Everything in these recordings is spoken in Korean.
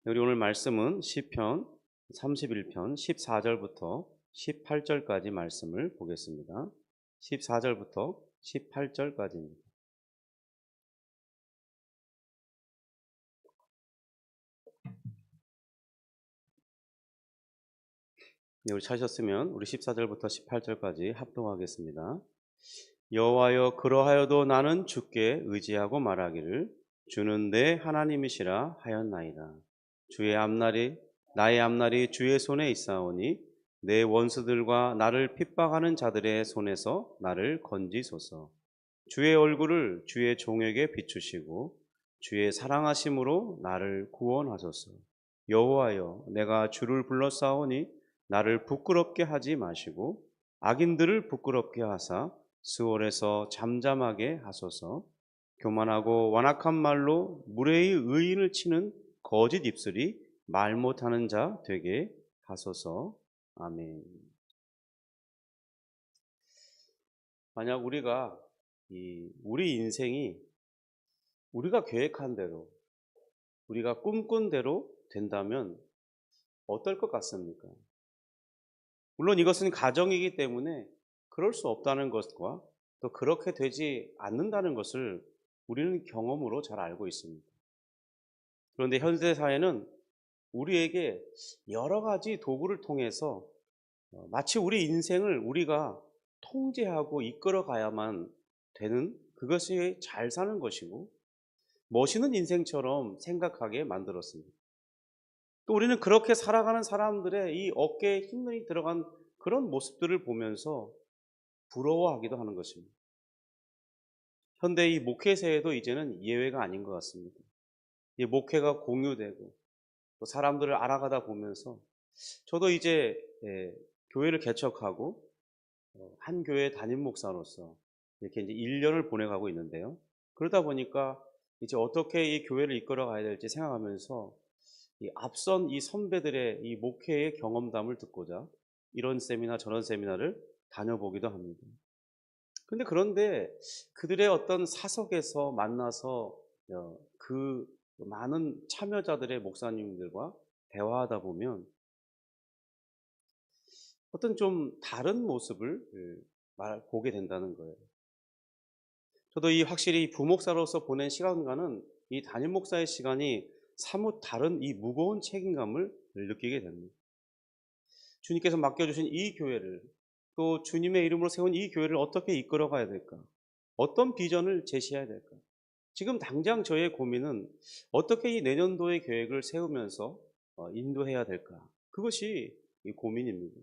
우리 오늘 말씀은 시편 31편 14절부터 18절까지 말씀을 보겠습니다. 14절부터 18절까지입니다. 우리 찾으셨으면 우리 14절부터 18절까지 합독하겠습니다. 여호와여, 그러하여도 나는 주께 의지하고 말하기를 주는 내 하나님이시라 하였나이다. 나의 앞날이 주의 손에 있사오니 내 원수들과 나를 핍박하는 자들의 손에서 나를 건지소서. 주의 얼굴을 주의 종에게 비추시고 주의 사랑하심으로 나를 구원하소서. 여호와여, 내가 주를 불렀사오니 나를 부끄럽게 하지 마시고 악인들을 부끄럽게 하사 스올에서 잠잠하게 하소서. 교만하고 완악한 말로 무례히 의인을 치는 거짓 입술이 말 못하는 자 되게 하소서. 아멘. 만약 우리 인생이 우리가 계획한 대로, 우리가 꿈꾼 대로 된다면 어떨 것 같습니까? 물론 이것은 가정이기 때문에 그럴 수 없다는 것과 또 그렇게 되지 않는다는 것을 우리는 경험으로 잘 알고 있습니다. 그런데 현대 사회는 우리에게 여러 가지 도구를 통해서 마치 우리 인생을 우리가 통제하고 이끌어 가야만 되는, 그것이 잘 사는 것이고 멋있는 인생처럼 생각하게 만들었습니다. 또 우리는 그렇게 살아가는 사람들의 이 어깨에 힘이 들어간 그런 모습들을 보면서 부러워하기도 하는 것입니다. 현대 이 목회세에도 이제는 예외가 아닌 것 같습니다. 이 목회가 공유되고 또 사람들을 알아가다 보면서 저도 이제 교회를 개척하고 한 교회 담임 목사로서 이렇게 이제 1년을 보내가고 있는데요. 그러다 보니까 이제 어떻게 이 교회를 이끌어 가야 될지 생각하면서 이 앞선 이 선배들의 이 목회의 경험담을 듣고자 이런 세미나 저런 세미나를 다녀보기도 합니다. 그런데 그들의 어떤 사석에서 만나서 그 많은 참여자들의 목사님들과 대화하다 보면 어떤 좀 다른 모습을 보게 된다는 거예요. 저도 확실히 부목사로서 보낸 시간과는 이 담임 목사의 시간이 사뭇 다른 이 무거운 책임감을 느끼게 됩니다. 주님께서 맡겨주신 이 교회를, 또 주님의 이름으로 세운 이 교회를 어떻게 이끌어 가야 될까? 어떤 비전을 제시해야 될까? 지금 당장 저의 고민은 어떻게 이 내년도의 계획을 세우면서 인도해야 될까? 그것이 이 고민입니다.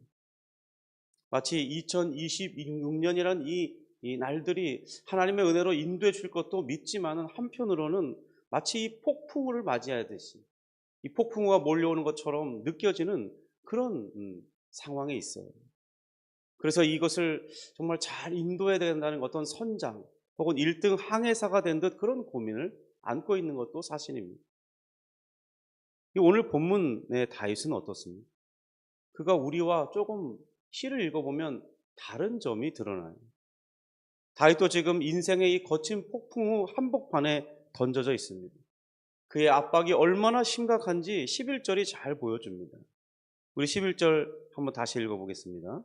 마치 2026년이란 이 날들이 하나님의 은혜로 인도해 줄 것도 믿지만은 한편으로는 마치 이 폭풍우를 맞이하듯이 이 폭풍우가 몰려오는 것처럼 느껴지는 그런 상황에 있어요. 그래서 이것을 정말 잘 인도해야 된다는 어떤 선장 혹은 1등 항해사가 된 듯 그런 고민을 안고 있는 것도 사실입니다. 오늘 본문의 다윗은 어떻습니까? 그가 우리와 조금 시를 읽어보면 다른 점이 드러나요. 다윗도 지금 인생의 이 거친 폭풍 후 한복판에 던져져 있습니다. 그의 압박이 얼마나 심각한지 11절이 잘 보여줍니다. 우리 11절 한번 다시 읽어보겠습니다.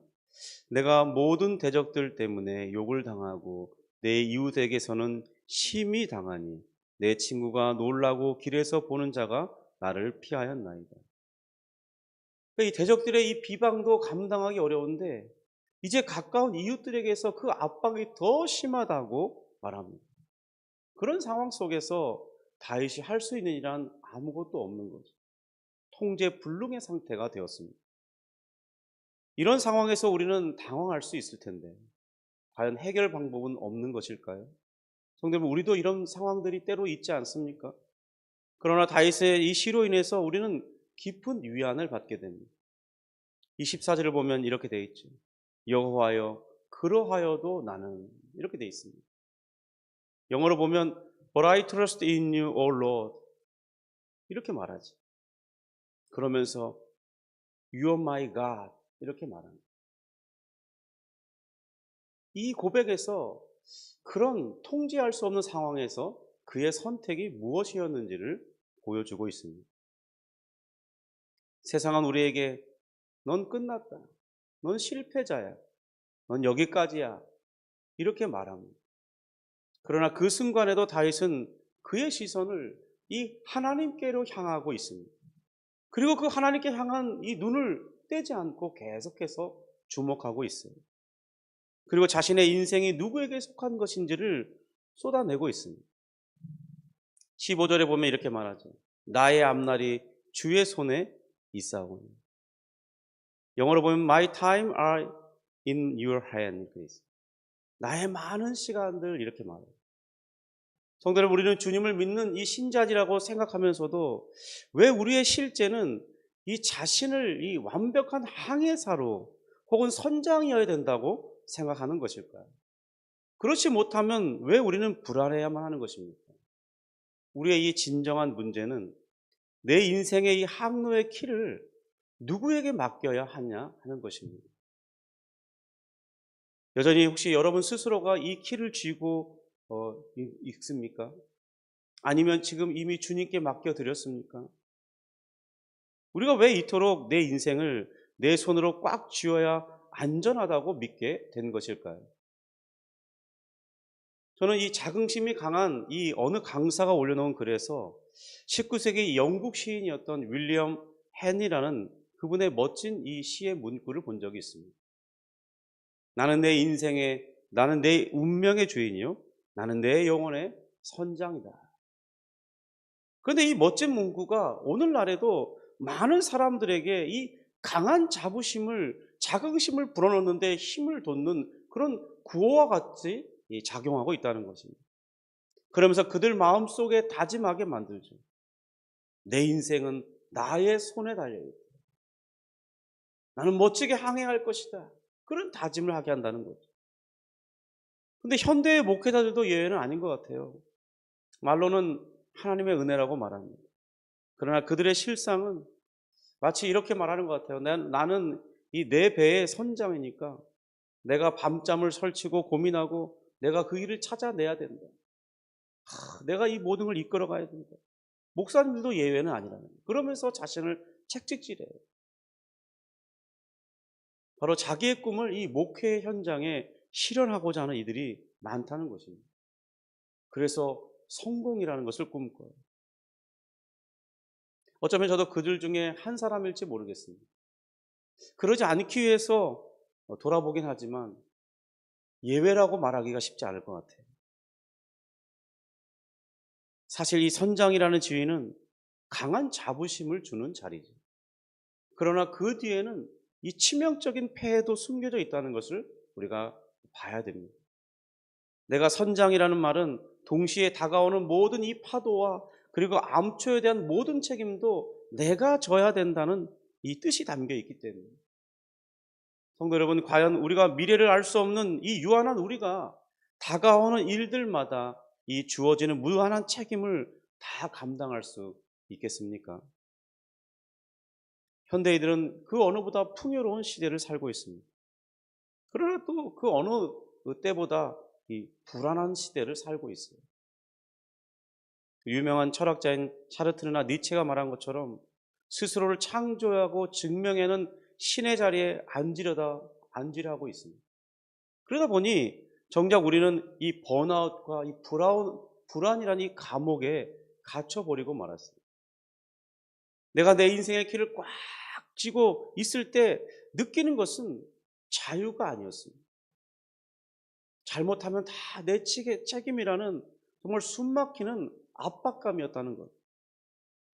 내가 모든 대적들 때문에 욕을 당하고 내 이웃에게서는 심히 당하니 내 친구가 놀라고 길에서 보는 자가 나를 피하였나이다. 이 대적들의 이 비방도 감당하기 어려운데 이제 가까운 이웃들에게서 그 압박이 더 심하다고 말합니다. 그런 상황 속에서 다윗이 할 수 있는 일은 아무것도 없는 거죠. 통제불능의 상태가 되었습니다. 이런 상황에서 우리는 당황할 수 있을 텐데 과연 해결 방법은 없는 것일까요? 성도 여러분, 우리도 이런 상황들이 때로 있지 않습니까? 그러나 다윗의 이 시로 인해서 우리는 깊은 위안을 받게 됩니다. 24절을 보면 이렇게 되어 있죠. 여호와여, 그러하여도 나는, 이렇게 되어 있습니다. 영어로 보면 But I trust in you, O Lord, 이렇게 말하지. 그러면서 You are my God, 이렇게 말합니다. 이 고백에서 그런 통제할 수 없는 상황에서 그의 선택이 무엇이었는지를 보여주고 있습니다. 세상은 우리에게 넌 끝났다. 넌 실패자야. 넌 여기까지야. 이렇게 말합니다. 그러나 그 순간에도 다윗은 그의 시선을 이 하나님께로 향하고 있습니다. 그리고 그 하나님께 향한 이 눈을 떼지 않고 계속해서 주목하고 있어요. 그리고 자신의 인생이 누구에게 속한 것인지를 쏟아내고 있습니다. 15절에 보면 이렇게 말하죠. 나의 앞날이 주의 손에 있사오니. 영어로 보면 My time are in your hand. 나의 많은 시간들 이렇게 말해요. 성도 여러분, 우리는 주님을 믿는 이 신자지라고 생각하면서도 왜 우리의 실제는 이 자신을 이 완벽한 항해사로 혹은 선장이어야 된다고 생각하는 것일까요? 그렇지 못하면 왜 우리는 불안해야만 하는 것입니까? 우리의 이 진정한 문제는 내 인생의 이 항로의 키를 누구에게 맡겨야 하냐 하는 것입니다. 여전히 혹시 여러분 스스로가 이 키를 쥐고 있습니까? 아니면 지금 이미 주님께 맡겨드렸습니까? 우리가 왜 이토록 내 인생을 내 손으로 꽉 쥐어야 안전하다고 믿게 된 것일까요? 저는 이 자긍심이 강한 이 어느 강사가 올려놓은 글에서 19세기 영국 시인이었던 윌리엄 헨이라는 그분의 멋진 이 시의 문구를 본 적이 있습니다. 나는 내 운명의 주인이요. 나는 내 영혼의 선장이다. 그런데 이 멋진 문구가 오늘날에도 많은 사람들에게 이 강한 자긍심을 불어넣는데 힘을 돋는 그런 구호와 같이 작용하고 있다는 것입니다. 그러면서 그들 마음속에 다짐하게 만들죠. 내 인생은 나의 손에 달려있다. 나는 멋지게 항해할 것이다. 그런 다짐을 하게 한다는 거죠. 근데 현대의 목회자들도 예외는 아닌 것 같아요. 말로는 하나님의 은혜라고 말합니다. 그러나 그들의 실상은 마치 이렇게 말하는 것 같아요. 나는 이 내 배의 선장이니까 내가 밤잠을 설치고 고민하고 내가 그 일을 찾아내야 된다. 내가 이 모든 걸 이끌어 가야 된다. 목사님들도 예외는 아니라는 거예요. 그러면서 자신을 책찍질해요. 바로 자기의 꿈을 이 목회 현장에 실현하고자 하는 이들이 많다는 것입니다. 그래서 성공이라는 것을 꿈꿔요. 어쩌면 저도 그들 중에 한 사람일지 모르겠습니다. 그러지 않기 위해서 돌아보긴 하지만 예외라고 말하기가 쉽지 않을 것 같아요. 사실 이 선장이라는 지위는 강한 자부심을 주는 자리죠. 그러나 그 뒤에는 이 치명적인 폐해도 숨겨져 있다는 것을 우리가 봐야 됩니다. 내가 선장이라는 말은 동시에 다가오는 모든 이 파도와 그리고 암초에 대한 모든 책임도 내가 져야 된다는 이 뜻이 담겨 있기 때문에 성도 여러분, 과연 우리가 미래를 알 수 없는 이 유한한 우리가 다가오는 일들마다 이 주어지는 무한한 책임을 다 감당할 수 있겠습니까? 현대인들은 그 어느보다 풍요로운 시대를 살고 있습니다. 그러나 또 그 어느 때보다 이 불안한 시대를 살고 있어요. 유명한 철학자인 샤르트르나 니체가 말한 것처럼 스스로를 창조하고 증명해는 신의 자리에 앉으려 하고 있습니다. 그러다 보니 정작 우리는 이 번아웃과 이 불안이라는 이 감옥에 갇혀버리고 말았습니다. 내가 내 인생의 길을 꽉 쥐고 있을 때 느끼는 것은 자유가 아니었습니다. 잘못하면 다 내 책임이라는 정말 숨막히는 압박감이었다는 것.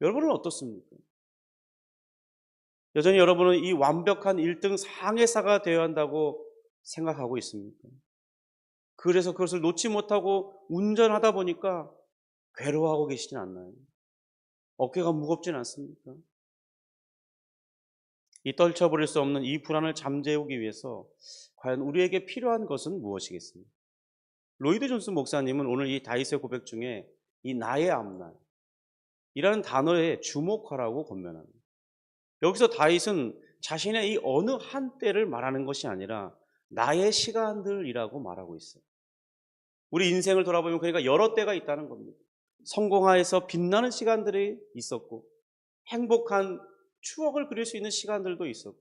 여러분은 어떻습니까? 여전히 여러분은 이 완벽한 1등 상해사가 되어야 한다고 생각하고 있습니까? 그래서 그것을 놓지 못하고 운전하다 보니까 괴로워하고 계시진 않나요? 어깨가 무겁진 않습니까? 이 떨쳐버릴 수 없는 이 불안을 잠재우기 위해서 과연 우리에게 필요한 것은 무엇이겠습니까? 로이드 존스 목사님은 오늘 이 다윗의 고백 중에 이 나의 앞날 이라는 단어에 주목하라고 권면합니다. 여기서 다윗은 자신의 이 어느 한때를 말하는 것이 아니라 나의 시간들이라고 말하고 있어요. 우리 인생을 돌아보면 그러니까 여러 때가 있다는 겁니다. 성공하여서 빛나는 시간들이 있었고 행복한 추억을 그릴 수 있는 시간들도 있었고,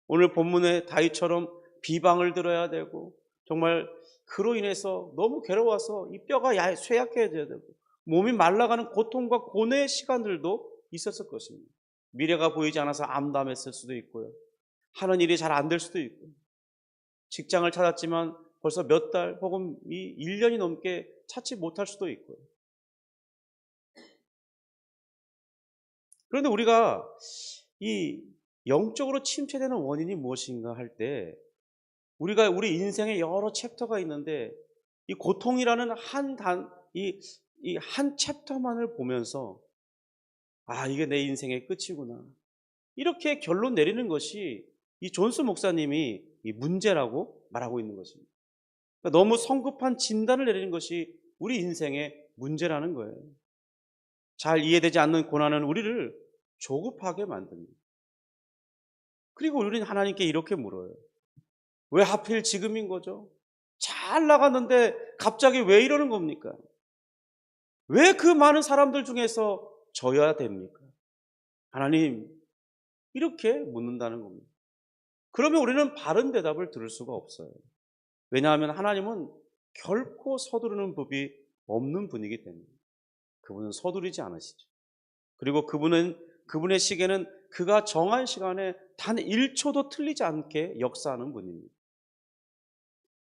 오늘 본문의 다윗처럼 비방을 들어야 되고, 정말 그로 인해서 너무 괴로워서 이 뼈가 쇠약해져야 되고 몸이 말라가는 고통과 고뇌의 시간들도 있었을 것입니다. 미래가 보이지 않아서 암담했을 수도 있고요. 하는 일이 잘 안 될 수도 있고, 직장을 찾았지만 벌써 몇 달 혹은 1년이 넘게 찾지 못할 수도 있고요. 그런데 우리가 이 영적으로 침체되는 원인이 무엇인가 할 때, 우리가 우리 인생에 여러 챕터가 있는데 이 고통이라는 이 한 챕터만을 보면서 이게 내 인생의 끝이구나, 이렇게 결론 내리는 것이 이 존스 목사님이 이 문제라고 말하고 있는 것입니다. 그러니까 너무 성급한 진단을 내리는 것이 우리 인생의 문제라는 거예요. 잘 이해되지 않는 고난은 우리를 조급하게 만듭니다. 그리고 우리는 하나님께 이렇게 물어요. 왜 하필 지금인 거죠? 잘 나갔는데 갑자기 왜 이러는 겁니까? 왜 그 많은 사람들 중에서 져야 됩니까? 하나님, 이렇게 묻는다는 겁니다. 그러면 우리는 바른 대답을 들을 수가 없어요. 왜냐하면 하나님은 결코 서두르는 법이 없는 분이기 때문에. 그분은 서두르지 않으시죠. 그리고 그분의 시계는 그가 정한 시간에 단 1초도 틀리지 않게 역사하는 분입니다.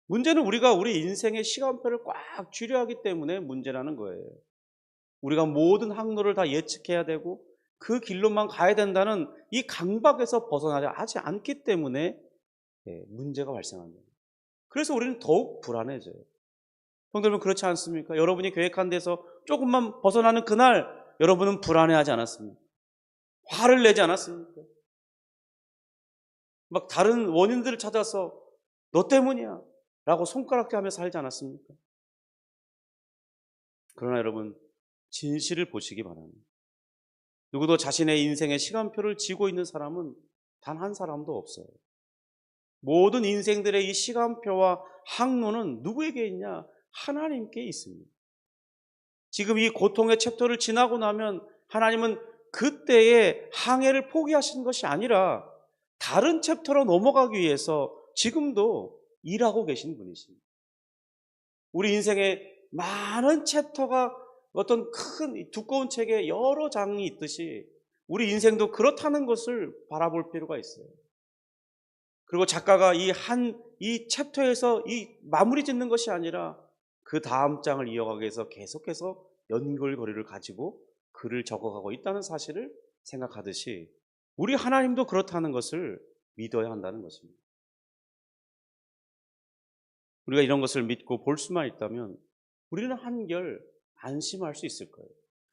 문제는 우리가 우리 인생의 시간표를 꽉 쥐려 하기 때문에 문제라는 거예요. 우리가 모든 항로를 다 예측해야 되고 그 길로만 가야 된다는 이 강박에서 벗어나지 않기 때문에 문제가 발생합니다. 그래서 우리는 더욱 불안해져요. 형제들은 그렇지 않습니까? 여러분이 계획한 데서 조금만 벗어나는 그날 여러분은 불안해하지 않았습니까? 화를 내지 않았습니까? 막 다른 원인들을 찾아서 너 때문이야 라고 손가락질하며 살지 않았습니까? 그러나 여러분, 진실을 보시기 바랍니다. 누구도 자신의 인생의 시간표를 쥐고 있는 사람은 단 한 사람도 없어요. 모든 인생들의 이 시간표와 항로는 누구에게 있냐? 하나님께 있습니다. 지금 이 고통의 챕터를 지나고 나면 하나님은 그때의 항해를 포기하신 것이 아니라 다른 챕터로 넘어가기 위해서 지금도 일하고 계신 분이십니다. 우리 인생에 많은 챕터가 어떤 큰 두꺼운 책에 여러 장이 있듯이 우리 인생도 그렇다는 것을 바라볼 필요가 있어요. 그리고 작가가 이 챕터에서 이 마무리 짓는 것이 아니라 그 다음 장을 이어가기 위해서 계속해서 연결고리를 가지고 글을 적어가고 있다는 사실을 생각하듯이 우리 하나님도 그렇다는 것을 믿어야 한다는 것입니다. 우리가 이런 것을 믿고 볼 수만 있다면 우리는 한결 안심할 수 있을 거예요.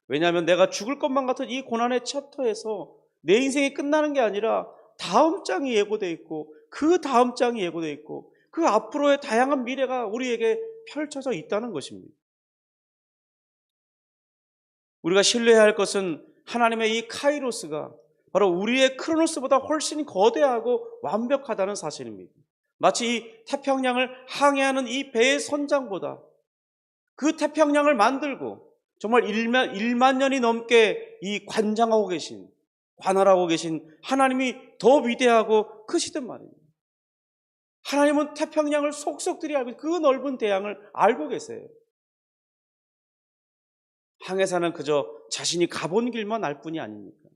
왜냐하면 내가 죽을 것만 같은 이 고난의 챕터에서 내 인생이 끝나는 게 아니라 다음 장이 예고되어 있고 그 다음 장이 예고되어 있고 그 앞으로의 다양한 미래가 우리에게 펼쳐져 있다는 것입니다. 우리가 신뢰해야 할 것은 하나님의 이 카이로스가 바로 우리의 크로노스보다 훨씬 거대하고 완벽하다는 사실입니다. 마치 이 태평양을 항해하는 이 배의 선장보다 그 태평양을 만들고 정말 1만 년이 넘게 이 관할하고 계신 하나님이 더 위대하고 크시단 말입니다. 하나님은 태평양을 속속들이 알고 그 넓은 대양을 알고 계세요. 항해사는 그저 자신이 가본 길만 알 뿐이 아닙니까?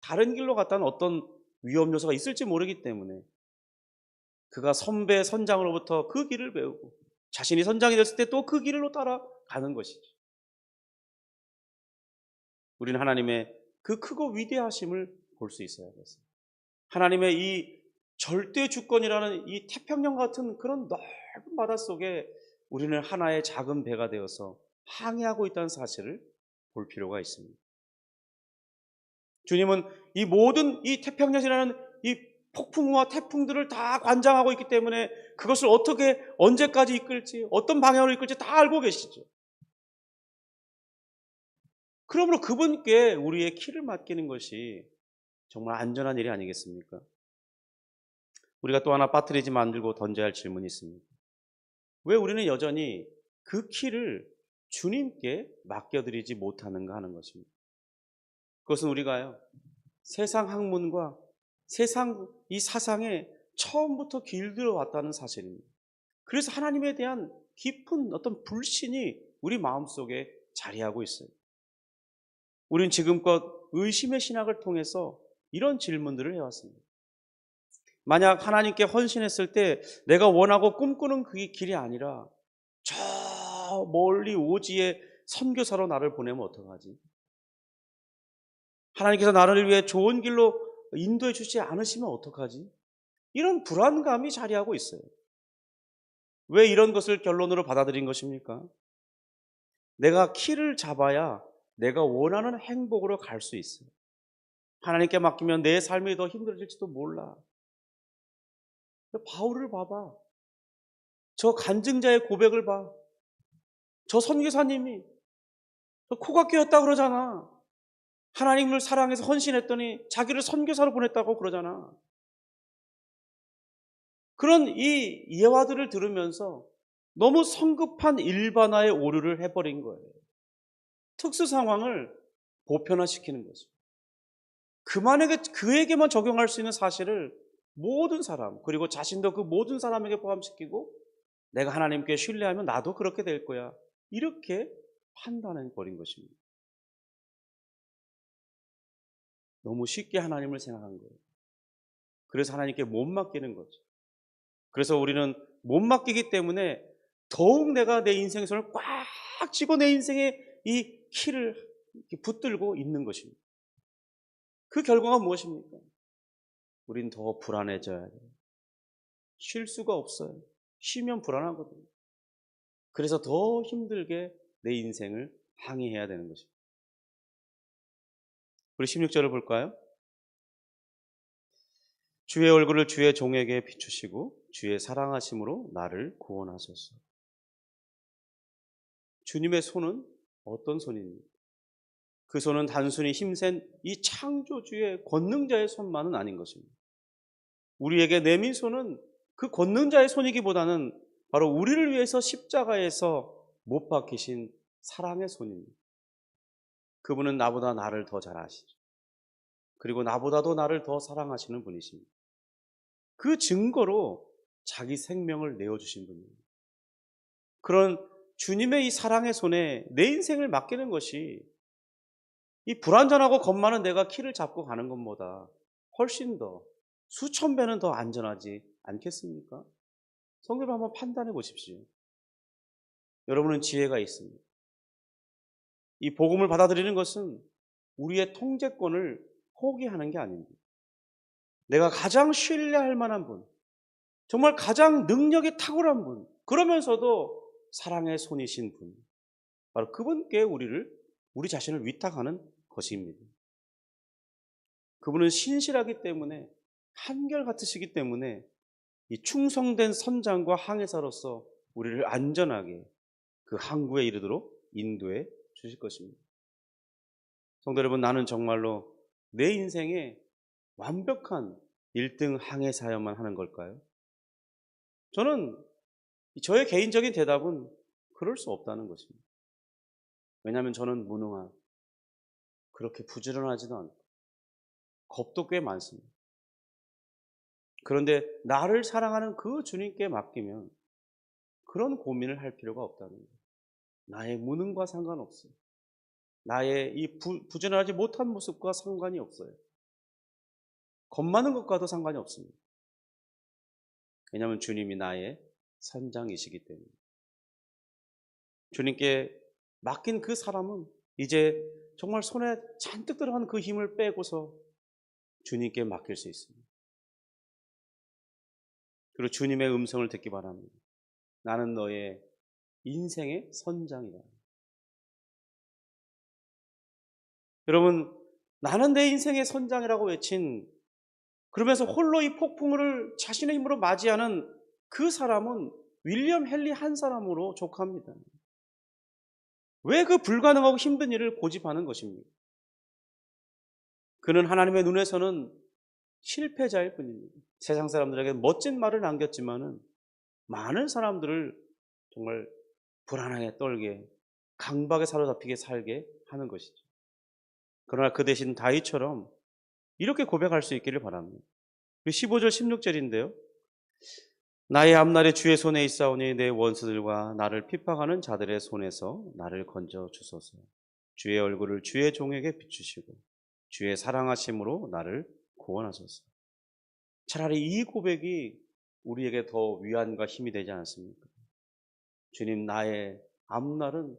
다른 길로 갔다는 어떤 위험 요소가 있을지 모르기 때문에 그가 선배 선장으로부터 그 길을 배우고 자신이 선장이 됐을 때 또 그 길로 따라가는 것이죠. 우리는 하나님의 그 크고 위대하심을 볼 수 있어야 겠어요. 하나님의 이 절대 주권이라는 이 태평양 같은 그런 넓은 바닷속에 우리는 하나의 작은 배가 되어서 항해하고 있다는 사실을 볼 필요가 있습니다. 주님은 이 모든 이 태평양이라는 이 폭풍과 태풍들을 다 관장하고 있기 때문에 그것을 어떻게 언제까지 이끌지 어떤 방향으로 이끌지 다 알고 계시죠. 그러므로 그분께 우리의 키를 맡기는 것이 정말 안전한 일이 아니겠습니까? 우리가 또 하나 빠뜨리지 만들고 던져야 할 질문이 있습니다. 왜 우리는 여전히 그 키를 주님께 맡겨드리지 못하는가 하는 것입니다. 그것은 우리가요, 세상 학문과 세상 이 사상에 처음부터 길들여 왔다는 사실입니다. 그래서 하나님에 대한 깊은 어떤 불신이 우리 마음속에 자리하고 있어요. 우린 지금껏 의심의 신학을 통해서 이런 질문들을 해왔습니다. 만약 하나님께 헌신했을 때 내가 원하고 꿈꾸는 그 길이 아니라 저 멀리 오지에 선교사로 나를 보내면 어떡하지? 하나님께서 나를 위해 좋은 길로 인도해 주지 않으시면 어떡하지? 이런 불안감이 자리하고 있어요. 왜 이런 것을 결론으로 받아들인 것입니까? 내가 키를 잡아야 내가 원하는 행복으로 갈 수 있어요. 하나님께 맡기면 내 삶이 더 힘들어질지도 몰라. 바울을 봐봐. 저 간증자의 고백을 봐. 저 선교사님이 코가 끼었다 그러잖아. 하나님을 사랑해서 헌신했더니 자기를 선교사로 보냈다고 그러잖아. 그런 이 예화들을 들으면서 너무 성급한 일반화의 오류를 해버린 거예요. 특수 상황을 보편화시키는 거죠. 그에게만 적용할 수 있는 사실을 모든 사람, 그리고 자신도 그 모든 사람에게 포함시키고 내가 하나님께 신뢰하면 나도 그렇게 될 거야. 이렇게 판단해 버린 것입니다. 너무 쉽게 하나님을 생각한 거예요. 그래서 하나님께 못 맡기는 거죠. 그래서 우리는 못 맡기기 때문에 더욱 내가 내 인생의 손을 꽉 쥐고 내 인생의 이 키를 붙들고 있는 것입니다. 그 결과가 무엇입니까? 우린 더 불안해져야 돼요. 쉴 수가 없어요. 쉬면 불안하거든요. 그래서 더 힘들게 내 인생을 항해해야 되는 것입니다. 우리 16절을 볼까요? 주의 얼굴을 주의 종에게 비추시고 주의 사랑하심으로 나를 구원하소서. 주님의 손은 어떤 손입니까? 그 손은 단순히 힘센 이 창조주의 권능자의 손만은 아닌 것입니다. 우리에게 내민 손은 그 권능자의 손이기보다는 바로 우리를 위해서 십자가에서 못 박히신 사랑의 손입니다. 그분은 나보다 나를 더 잘 아시죠. 그리고 나보다도 나를 더 사랑하시는 분이십니다. 그 증거로 자기 생명을 내어주신 분입니다. 그런 주님의 이 사랑의 손에 내 인생을 맡기는 것이 이 불완전하고 겁 많은 내가 키를 잡고 가는 것보다 훨씬 더 수천 배는 더 안전하지 않겠습니까? 성도를 한번 판단해 보십시오. 여러분은 지혜가 있습니다. 이 복음을 받아들이는 것은 우리의 통제권을 포기하는 게 아닙니다. 내가 가장 신뢰할 만한 분, 정말 가장 능력이 탁월한 분, 그러면서도 사랑의 손이신 분, 바로 그분께 우리 자신을 위탁하는 것입니다. 그분은 신실하기 때문에, 한결같으시기 때문에 이 충성된 선장과 항해사로서 우리를 안전하게 그 항구에 이르도록 인도해 주실 것입니다. 성도 여러분, 나는 정말로 내 인생에 완벽한 1등 항해사야만 하는 걸까요? 저는 저의 개인적인 대답은 그럴 수 없다는 것입니다. 왜냐하면 저는 무능한, 그렇게 부지런하지도 않고 겁도 꽤 많습니다. 그런데 나를 사랑하는 그 주님께 맡기면 그런 고민을 할 필요가 없다는 거예요. 나의 무능과 상관없어요. 나의 이 부지런하지 못한 모습과 상관이 없어요. 겁 많은 것과도 상관이 없습니다. 왜냐하면 주님이 나의 선장이시기 때문에. 주님께 맡긴 그 사람은 이제 정말 손에 잔뜩 들어간 그 힘을 빼고서 주님께 맡길 수 있습니다. 그리고 주님의 음성을 듣기 바랍니다. 나는 너의 인생의 선장이다. 여러분, 나는 내 인생의 선장이라고 외친, 그러면서 홀로 이 폭풍을 자신의 힘으로 맞이하는 그 사람은 윌리엄 헨리 한 사람으로 족합니다. 왜 그 불가능하고 힘든 일을 고집하는 것입니까? 그는 하나님의 눈에서는 실패자일 뿐입니다. 세상 사람들에게 멋진 말을 남겼지만은 많은 사람들을 정말 불안하게 떨게, 강박에 사로잡히게 살게 하는 것이죠. 그러나 그 대신 다윗처럼 이렇게 고백할 수 있기를 바랍니다. 15절 16절인데요. 나의 앞날이 주의 손에 있사오니 내 원수들과 나를 핍박하는 자들의 손에서 나를 건져 주소서. 주의 얼굴을 주의 종에게 비추시고 주의 사랑하심으로 나를 구원하소서. 차라리 이 고백이 우리에게 더 위안과 힘이 되지 않습니까? 주님, 나의 앞날은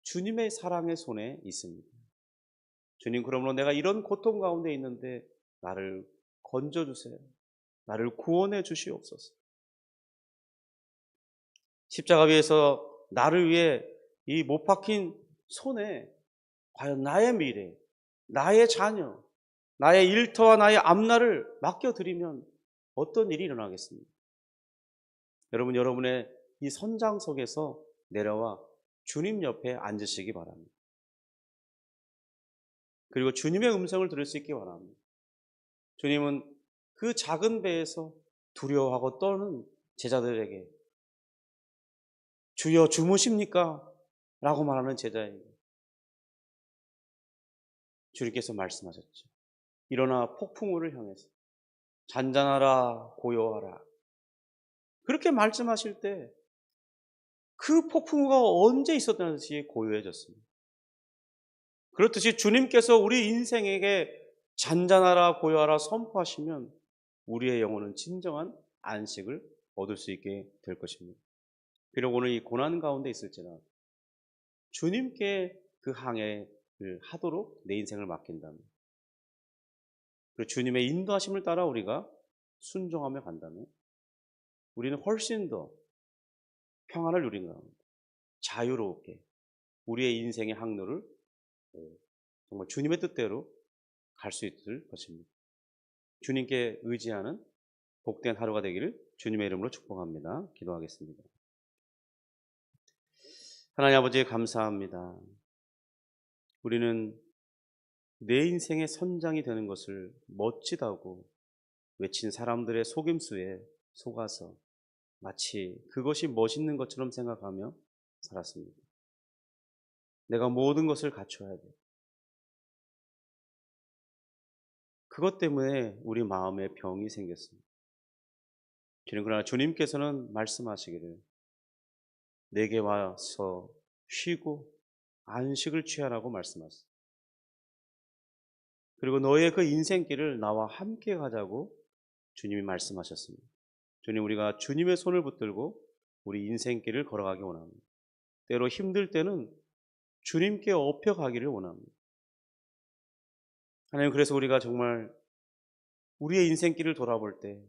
주님의 사랑의 손에 있습니다. 주님, 그러므로 내가 이런 고통 가운데 있는데 나를 건져주세요. 나를 구원해 주시옵소서. 십자가 위에서 나를 위해 이 못 박힌 손에 과연 나의 미래, 나의 자녀, 나의 일터와 나의 앞날을 맡겨드리면 어떤 일이 일어나겠습니까? 여러분, 여러분의 이 선장 속에서 내려와 주님 옆에 앉으시기 바랍니다. 그리고 주님의 음성을 들을 수 있기 바랍니다. 주님은 그 작은 배에서 두려워하고 떠는 제자들에게 주여 주무십니까? 라고 말하는 제자에게 주님께서 말씀하셨죠. 일어나 폭풍우를 향해서 잔잔하라 고요하라. 그렇게 말씀하실 때 그 폭풍우가 언제 있었다는 듯이 고요해졌습니다. 그렇듯이 주님께서 우리 인생에게 잔잔하라 고요하라 선포하시면 우리의 영혼은 진정한 안식을 얻을 수 있게 될 것입니다. 비록 오늘 이 고난 가운데 있을지라도 주님께 그 항해를 하도록 내 인생을 맡긴다면, 그리고 주님의 인도하심을 따라 우리가 순종하며 간다면 우리는 훨씬 더 평안을 누린 가운데 자유롭게 우리의 인생의 항로를 정말 주님의 뜻대로 갈 수 있을 것입니다. 주님께 의지하는 복된 하루가 되기를 주님의 이름으로 축복합니다. 기도하겠습니다. 하나님 아버지, 감사합니다. 우리는 내 인생의 선장이 되는 것을 멋지다고 외친 사람들의 속임수에 속아서 마치 그것이 멋있는 것처럼 생각하며 살았습니다. 내가 모든 것을 갖춰야 돼. 그것 때문에 우리 마음에 병이 생겼습니다. 주님, 그러나 주님께서는 말씀하시기를 내게 와서 쉬고 안식을 취하라고 말씀하셨습니다. 그리고 너의 그 인생길을 나와 함께 가자고 주님이 말씀하셨습니다. 주님, 우리가 주님의 손을 붙들고 우리 인생길을 걸어가기 원합니다. 때로 힘들 때는 주님께 업혀가기를 원합니다. 하나님, 그래서 우리가 정말 우리의 인생길을 돌아볼 때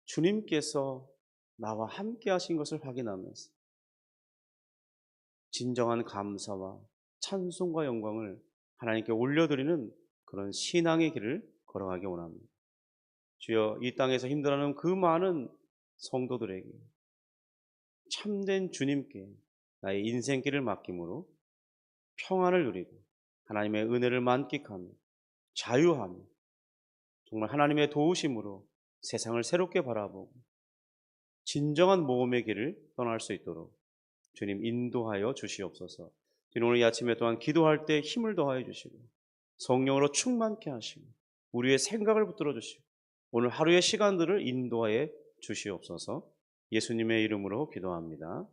주님께서 나와 함께 하신 것을 확인하면서 진정한 감사와 찬송과 영광을 하나님께 올려드리는 그런 신앙의 길을 걸어가기 원합니다. 주여, 이 땅에서 힘들어하는 그 많은 성도들에게 참된 주님께 나의 인생길을 맡김으로 평안을 누리고 하나님의 은혜를 만끽하며 자유하며 정말 하나님의 도우심으로 세상을 새롭게 바라보고 진정한 모험의 길을 떠날 수 있도록 주님 인도하여 주시옵소서. 주님, 오늘 이 아침에 또한 기도할 때 힘을 더하여 주시고 성령으로 충만케 하시고 우리의 생각을 붙들어 주시고 오늘 하루의 시간들을 인도하여 주시옵소서. 예수님의 이름으로 기도합니다.